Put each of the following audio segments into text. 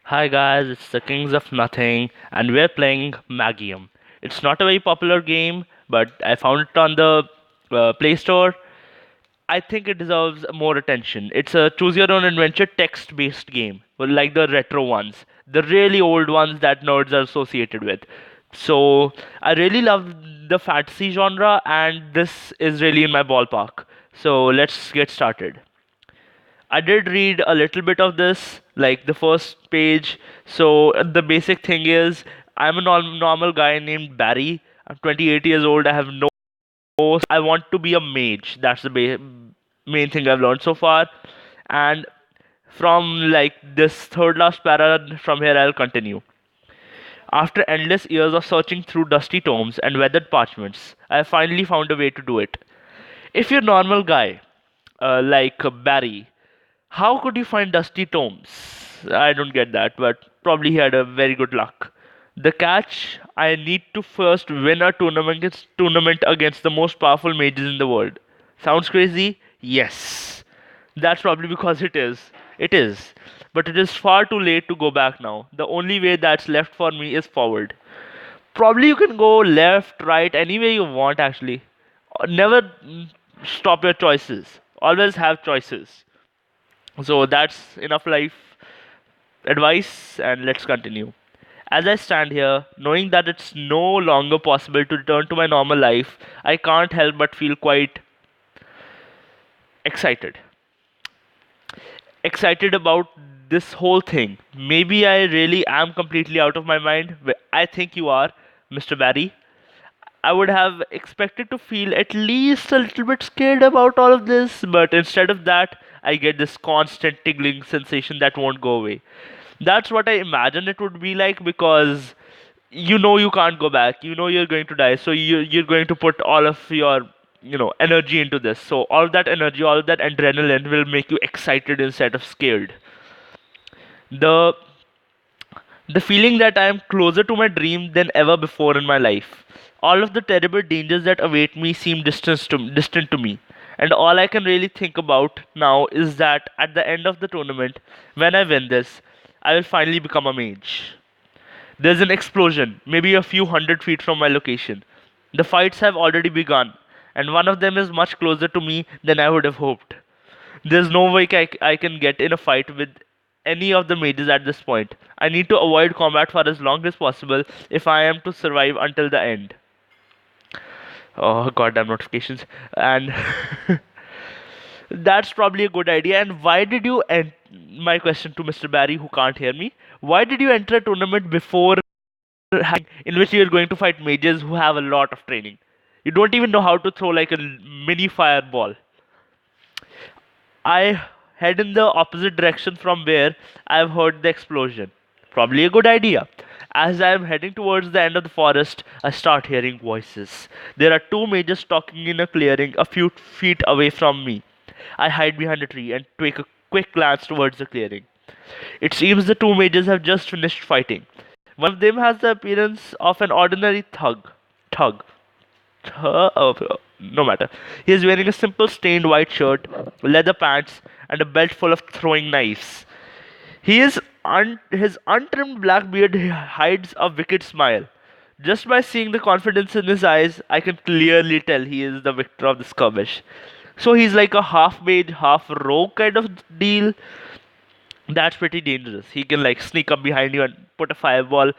Hi guys, it's the Kings of Nothing, and we're playing Magium. It's not a very popular game, but I found it on the Play Store. I think it deserves more attention. It's a choose your own adventure text based game, well, like the retro ones, the really old ones that nerds are associated with. So, I really love the fantasy genre, and this is really in my ballpark. So, let's get started. I did read a little bit of this, like the first page. So the basic thing is, I'm a normal guy named Barry. I'm 28 years old. I have no. I want to be a mage. That's the main thing I've learned so far. And from like this third last para, from here I'll continue. After endless years of searching through dusty tomes and weathered parchments, I finally found a way to do it. If you're a normal guy, like Barry, how could you find dusty tomes? I don't get that, but probably he had a very good luck. The catch: I need to first win a tournament against the most powerful mages in the world. Sounds crazy? Yes. That's probably because it is. It is. But it is far too late to go back now. The only way that's left for me is forward. Probably you can go left, right, any way you want actually. Never stop your choices. Always have choices. So that's enough life advice, and let's continue. As I stand here, knowing that it's no longer possible to return to my normal life, I can't help but feel quite excited. Excited about this whole thing. Maybe I really am completely out of my mind. I think you are, Mr. Barry. I would have expected to feel at least a little bit scared about all of this, but instead of that, I get this constant tingling sensation that won't go away. That's what I imagine it would be like, because you know you can't go back. You know you're going to die, so you're going to put all of your energy into this. So all of that energy, all of that adrenaline will make you excited instead of scared. The the feeling that I am closer to my dream than ever before in my life. All of the terrible dangers that await me seem distant to me. And all I can really think about now is that at the end of the tournament, when I win this, I will finally become a mage. There's an explosion, maybe a few hundred feet from my location. The fights have already begun, and one of them is much closer to me than I would have hoped. There's no way I can get in a fight with any of the mages at this point. I need to avoid combat for as long as possible if I am to survive until the end. Oh, goddamn notifications. And that's probably a good idea. And why did you end my question to Mr. Barry, who can't hear me? Why did you enter a tournament before in which you're going to fight mages who have a lot of training? You don't even know how to throw like a mini fireball. I head in the opposite direction from where I've heard the explosion. Probably a good idea. As I am heading towards the end of the forest, I start hearing voices. There are two mages talking in a clearing a few feet away from me. I hide behind a tree and take a quick glance towards the clearing. It seems the two mages have just finished fighting. One of them has the appearance of an ordinary thug, no matter. He is wearing a simple stained white shirt, leather pants, and a belt full of throwing knives. His untrimmed black beard hides a wicked smile. Just by seeing the confidence in his eyes, I can clearly tell he is the victor of the skirmish. So he's like a half mage, half rogue kind of deal. That's pretty dangerous. He can like sneak up behind you and put a fireball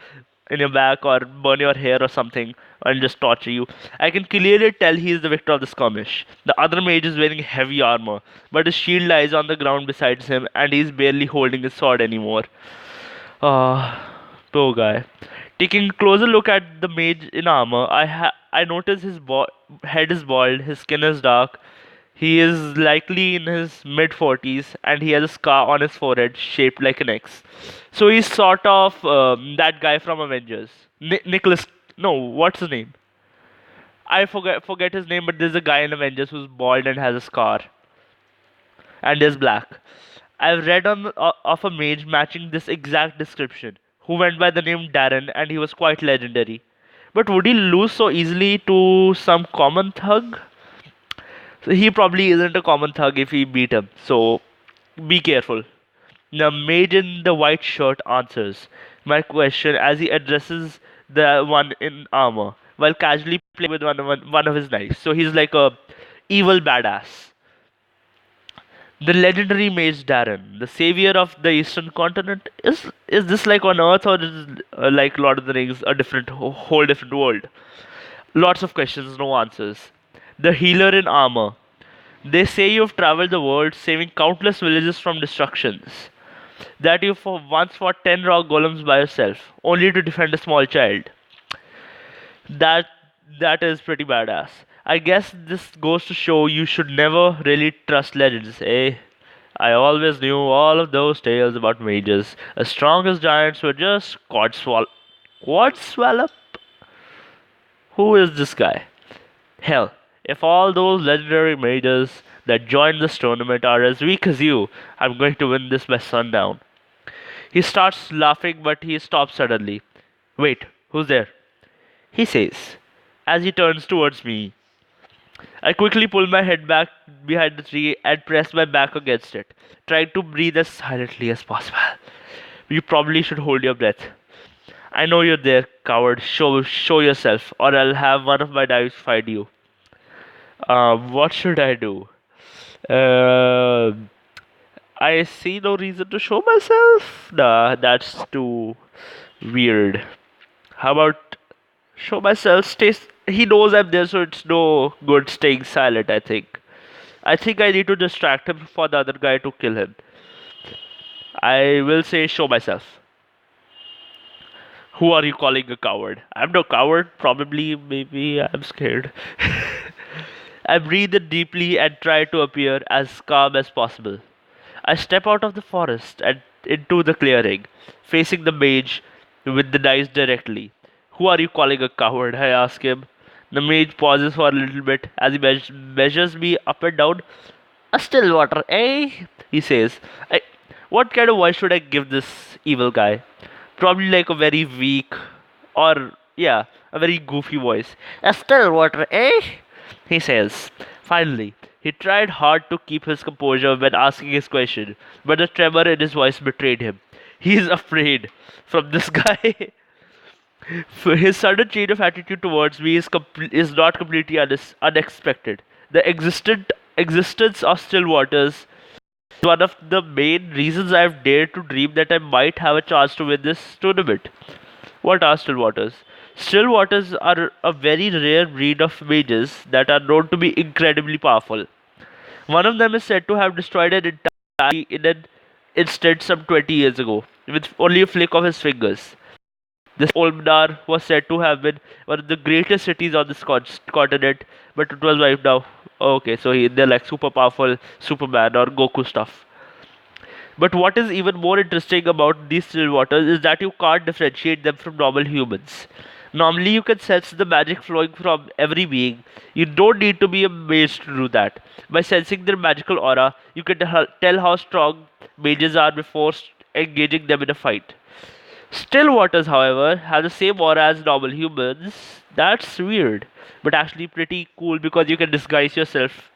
in your back or burn your hair or something and just torture you. I can clearly tell he is the victor of the skirmish. The other mage is wearing heavy armor, but his shield lies on the ground beside him and he's barely holding his sword anymore. Ah, poor guy. Taking a closer look at the mage in armor, I notice his head is bald, his skin is dark. He is likely in his mid 40s and he has a scar on his forehead shaped like an X. So he's sort of that guy from Avengers. Nicholas. No, what's his name? I forget his name, but there's a guy in Avengers who's bald and has a scar and is black. I've read of a mage matching this exact description, who went by the name Darren, and he was quite legendary. But would he lose so easily to some common thug? So he probably isn't a common thug if he beat him. So be careful. The mage in the white shirt answers my question as he addresses the one in armor while casually playing with one of his knives. So he's like a evil badass. The legendary mage Darren, the savior of the eastern continent, is this like on Earth or is it, like Lord of the Rings, a different whole different world? Lots of questions, no answers. The healer in armor. They say you've traveled the world, saving countless villages from destructions. That you once fought 10 rock golems by yourself, only to defend a small child. That that is pretty badass. I guess this goes to show you should never really trust legends, eh? I always knew all of those tales about mages. As strong as giants were just quad swallow. Who is this guy? Hell, if all those legendary mages that joined this tournament are as weak as you, I'm going to win this by sundown. He starts laughing, but he stops suddenly. Wait, who's there? He says, as he turns towards me. I quickly pull my head back behind the tree and press my back against it, trying to breathe as silently as possible. You probably should hold your breath. I know you're there, coward. Show yourself, or I'll have one of my knives find you. What should I do? Uh, I see no reason to show myself. Nah, that's too weird. How about show myself? He knows I'm there, so it's no good staying silent. I think I need to distract him for the other guy to kill him. I will say show myself. Who are you calling a coward? I'm no coward. Probably, maybe I'm scared. I breathe deeply and try to appear as calm as possible. I step out of the forest and into the clearing, facing the mage with the knives directly. Who are you calling a coward? I ask him. The mage pauses for a little bit as he measures me up and down. A still water, eh? He says. What kind of voice should I give this evil guy? Probably like a very weak or, yeah, a very goofy voice. A still water, eh? He says. Finally, he tried hard to keep his composure when asking his question, but the tremor in his voice betrayed him. He is afraid from this guy. His sudden change of attitude towards me is not completely unexpected. The existence of still waters is one of the main reasons I've dared to dream that I might have a chance to win this tournament. What are still waters? Still waters are a very rare breed of mages that are known to be incredibly powerful. One of them is said to have destroyed an entire in an instant some 20 years ago, with only a flick of his fingers. This Olmnar was said to have been one of the greatest cities on this continent, but it was wiped out. Okay, so they're like super powerful Superman or Goku stuff. But what is even more interesting about these still waters is that you can't differentiate them from normal humans. Normally, you can sense the magic flowing from every being. You don't need to be a mage to do that. By sensing their magical aura, you can tell how strong mages are before engaging them in a fight. Still waters, however, have the same aura as normal humans. That's weird, but actually pretty cool because you can disguise yourself.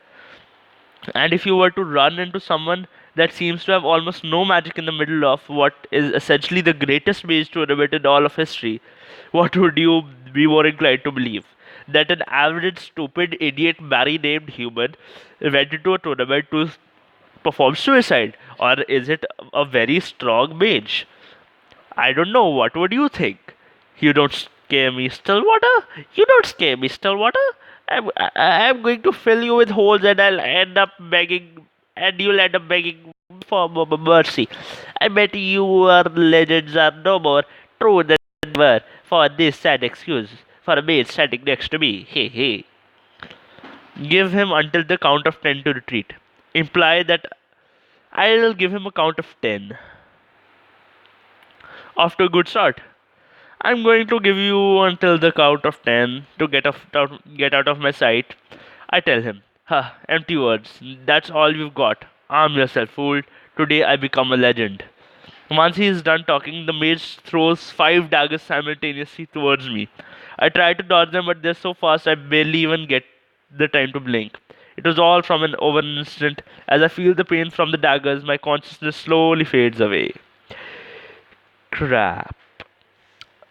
And if you were to run into someone that seems to have almost no magic in the middle of what is essentially the greatest mage tournament in all of history, what would you be more inclined to believe? That an average, stupid, idiot, Barry named human went into a tournament to perform suicide? Or is it a very strong mage? I don't know. What would you think? You don't scare me, Stillwater. You don't scare me, Stillwater. I'm going to fill you with holes, and I'll end up begging, and you'll end up begging for mercy. I bet your legends are no more true than ever for this sad excuse for a maid standing next to me. Hey, hey. Give him until the count of 10 to retreat. Imply that I'll give him a count of 10 after a good start. I'm going to give you until the count of 10 to get out of my sight. I tell him, ha, empty words. That's all you've got. Arm yourself, fool. Today I become a legend. Once he is done talking, the mage throws 5 daggers simultaneously towards me. I try to dodge them, but they're so fast I barely even get the time to blink. It was all from an over an instant. As I feel the pain from the daggers, my consciousness slowly fades away. Crap.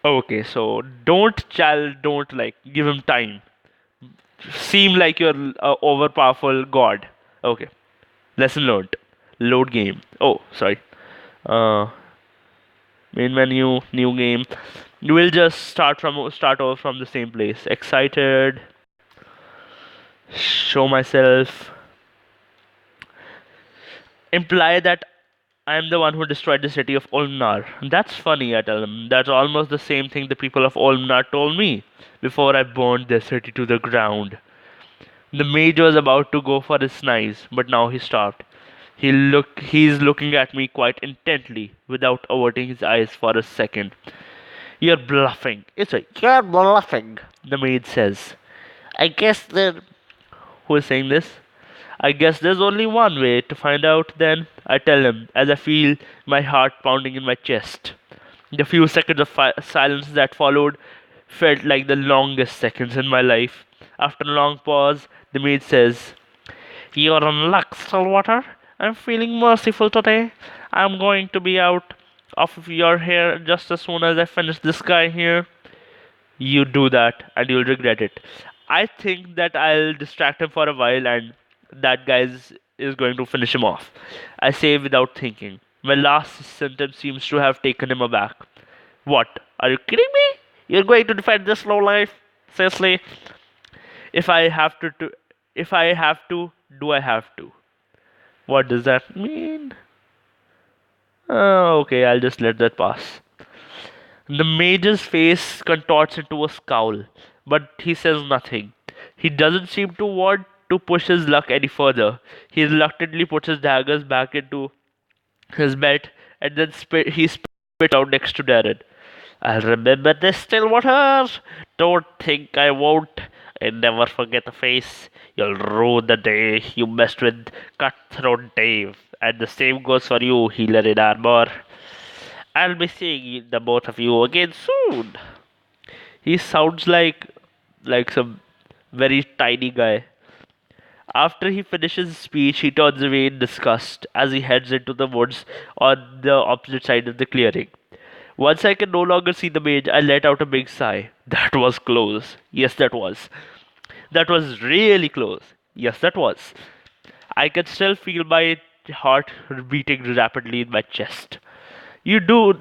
Okay, so don't like give him time. Seem like you're overpowerful god. Okay, lesson learned. Load game. Oh, sorry. Uh, Main menu, new game. We'll just start over from the same place. Excited. Show myself. Imply that I'm the one who destroyed the city of Olmnar. That's funny, I tell them. That's almost the same thing the people of Olmnar told me before I burned their city to the ground. The mage was about to go for his knives, but now he stopped. He's looking at me quite intently, without averting his eyes for a second. You're bluffing. It's a you're bluffing, the maid says. I guess there who is saying this? I guess there's only one way to find out then, I tell him as I feel my heart pounding in my chest. The few seconds of silence that followed felt like the longest seconds in my life. After a long pause, the maid says, you're in luck, Stillwater. I'm feeling merciful today. I'm going to be out of your hair just as soon as I finish this guy here. You do that and you'll regret it. I think that I'll distract him for a while and that guy is going to finish him off. I say without thinking. My last sentence seems to have taken him aback. What? Are you kidding me? You're going to defend this low life? Seriously? If I have if I have to, do I have to? What does that mean? Okay, I'll just let that pass. The mage's face contorts into a scowl, but he says nothing. He doesn't seem to want to push his luck any further. He reluctantly puts his daggers back into his belt and then he spits out next to Darren. I'll remember this, Stillwater. Don't think I won't. I never forget the face. You'll rue the day you messed with Cutthroat Dave. And the same goes for you, healer in armor. I'll be seeing the both of you again soon. He sounds like some very tiny guy. After he finishes his speech, he turns away in disgust as he heads into the woods on the opposite side of the clearing. Once I can no longer see the mage, I let out a big sigh. That was close. Yes, that was. That was really close. Yes, that was. I can still feel my heart beating rapidly in my chest. You do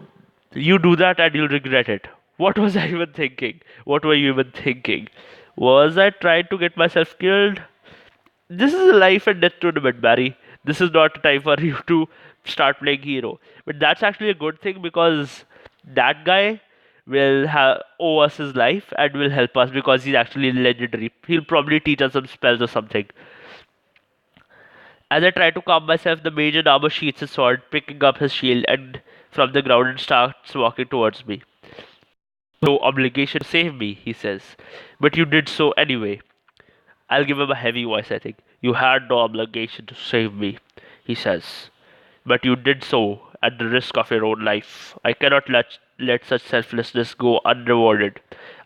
you do that and you'll regret it. What was I even thinking? What were you even thinking? Was I trying to get myself killed? This is a life and death tournament, Barry. This is not a time for you to start playing hero. But that's actually a good thing because that guy will owe us his life and will help us because he's actually legendary. He'll probably teach us some spells or something. As I try to calm myself, the mage in armor sheaths his sword, picking up his shield and from the ground and starts walking towards me. No obligation to save me, he says. But you did so anyway. I'll give him a heavy voice, I think. You had no obligation to save me, he says. But you did so at the risk of your own life. I cannot let such selflessness go unrewarded.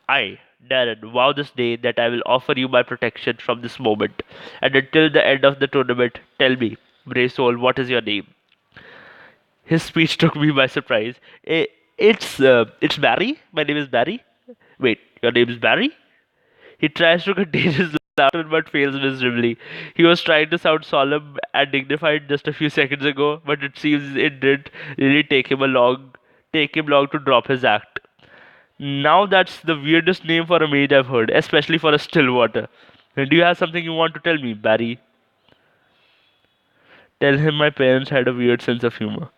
I, Darren, vow this day that I will offer you my protection from this moment. And until the end of the tournament, tell me, brave soul, what is your name? His speech took me by surprise. It's Barry. My name is Barry. Wait, your name is Barry? He tries to contain his laughter but fails miserably. He was trying to sound solemn and dignified just a few seconds ago, but it seems it didn't really take him long to drop his act. Now that's the weirdest name for a mage I've heard, especially for a Stillwater. Do you have something you want to tell me, Barry? Tell him my parents had a weird sense of humor.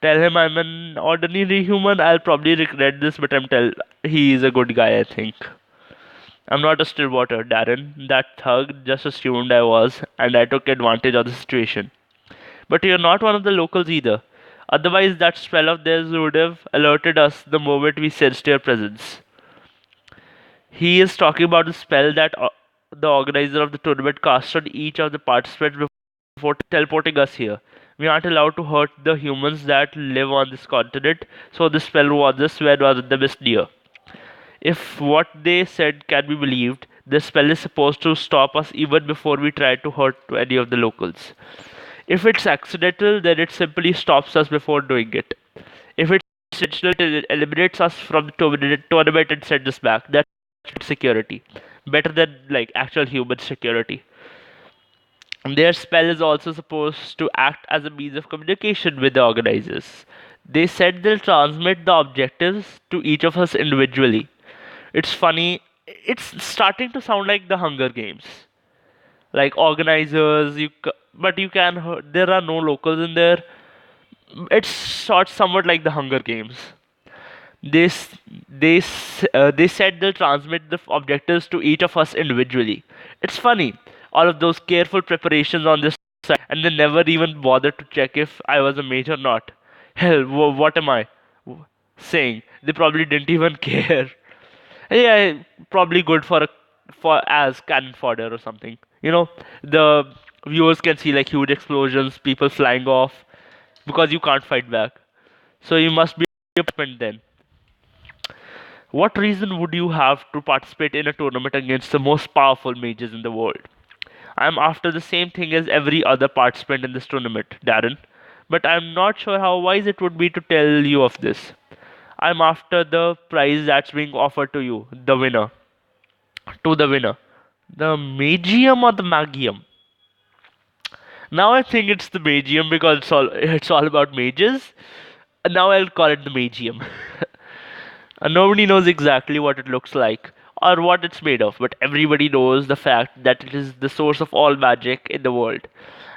Tell him I'm an ordinary human. I'll probably regret this, but he is a good guy, I think. I'm not a Stillwater, Darren. That thug just assumed I was, and I took advantage of the situation. But you're not one of the locals either. Otherwise, that spell of theirs would have alerted us the moment we sensed your presence. He is talking about the spell that the organizer of the tournament cast on each of the participants before teleporting us here. We aren't allowed to hurt the humans that live on this continent, so the spell warns us when one of them is near. If what they said can be believed, This spell is supposed to stop us even before we try to hurt any of the locals. If it's accidental, then it simply stops us before doing it. If it's intentional, it eliminates us from the tournament and sends us back. That's security. Better than like actual human security. Their spell is also supposed to act as a means of communication with the organizers. They said they'll transmit the objectives to each of us individually. It's funny. It's starting to sound like the Hunger Games. Like organizers, but you can. There are no locals in there. It's somewhat like the Hunger Games. They said they'll transmit the objectives to each of us individually. It's funny, all of those careful preparations on this side, and they never even bothered to check if I was a mage or not. Hell, what am I saying? They probably didn't even care. Yeah, probably good for as cannon fodder or something. The viewers can see like huge explosions, people flying off because you can't fight back. So you must be a participant then. What reason would you have to participate in a tournament against the most powerful mages in the world? I'm after the same thing as every other participant in this tournament, Darren, but I'm not sure how wise it would be to tell you of this. I'm after the prize that's being offered to you, the winner. To the winner. The Magium or the Magium? Now I think it's the Magium because it's all about mages. Now I'll call it the Magium. Nobody knows exactly what it looks like or what it's made of, but everybody knows the fact that it is the source of all magic in the world,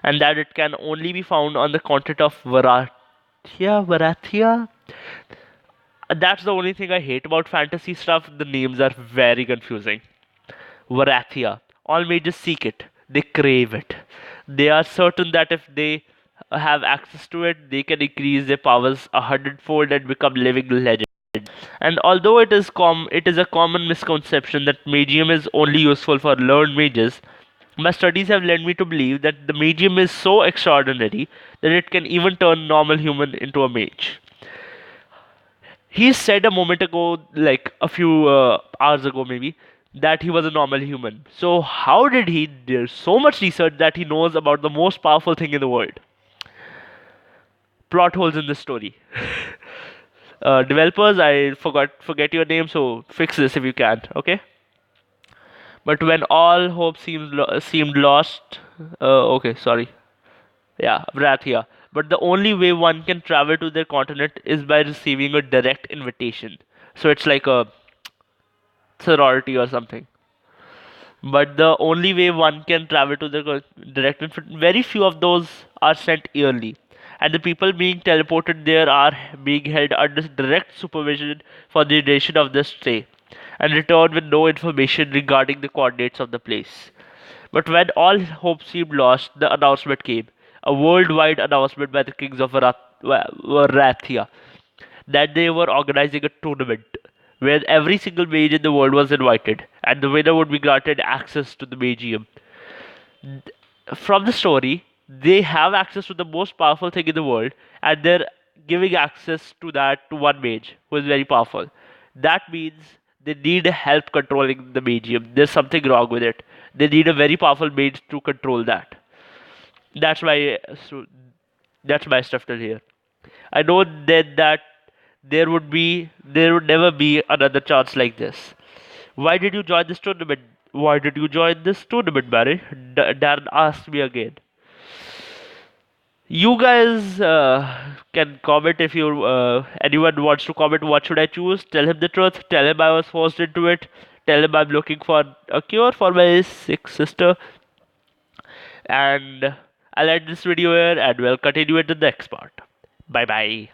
and that it can only be found on the continent of Varathia. That's the only thing I hate about fantasy stuff. The names are very confusing. Varathia. All mages seek it. They crave it. They are certain that if they have access to it, they can increase their powers 100-fold and become living legends. And although it is a common misconception that Magium is only useful for learned mages, my studies have led me to believe that the Magium is so extraordinary that it can even turn normal human into a mage. He said a moment ago, like a few hours ago maybe, that he was a normal human. So how did he do so much research that he knows about the most powerful thing in the world? Plot holes in this story. Developers, I forget your name, so fix this if you can, okay? But when all hope seemed lost, okay, sorry, yeah, Vrathia. But the only way one can travel to their continent is by receiving a direct invitation. So it's like a sorority or something. But the only way one can travel to the direct very few of those are sent yearly, and the people being teleported there are being held under direct supervision for the duration of their stay, and return with no information regarding the coordinates of the place. But when all hope seemed lost, the announcement came, a worldwide announcement by the kings of Varathia, that they were organizing a tournament where every single mage in the world was invited, and the winner would be granted access to the Magium. From the story, they have access to the most powerful thing in the world, and they're giving access to that to one mage who is very powerful. That means they need help controlling the Magium. There's something wrong with it. They need a very powerful mage to control that. That's why. So that's my stuff till here. I know that there would never be another chance like this. Why did you join this tournament? Why did you join this tournament, Barry? Darren asked me again. You guys can comment if you anyone wants to comment. What should I choose? Tell him the truth. Tell him I was forced into it. Tell him I'm looking for a cure for my sick sister. And I'll end this video here, and we'll continue it in the next part. Bye bye.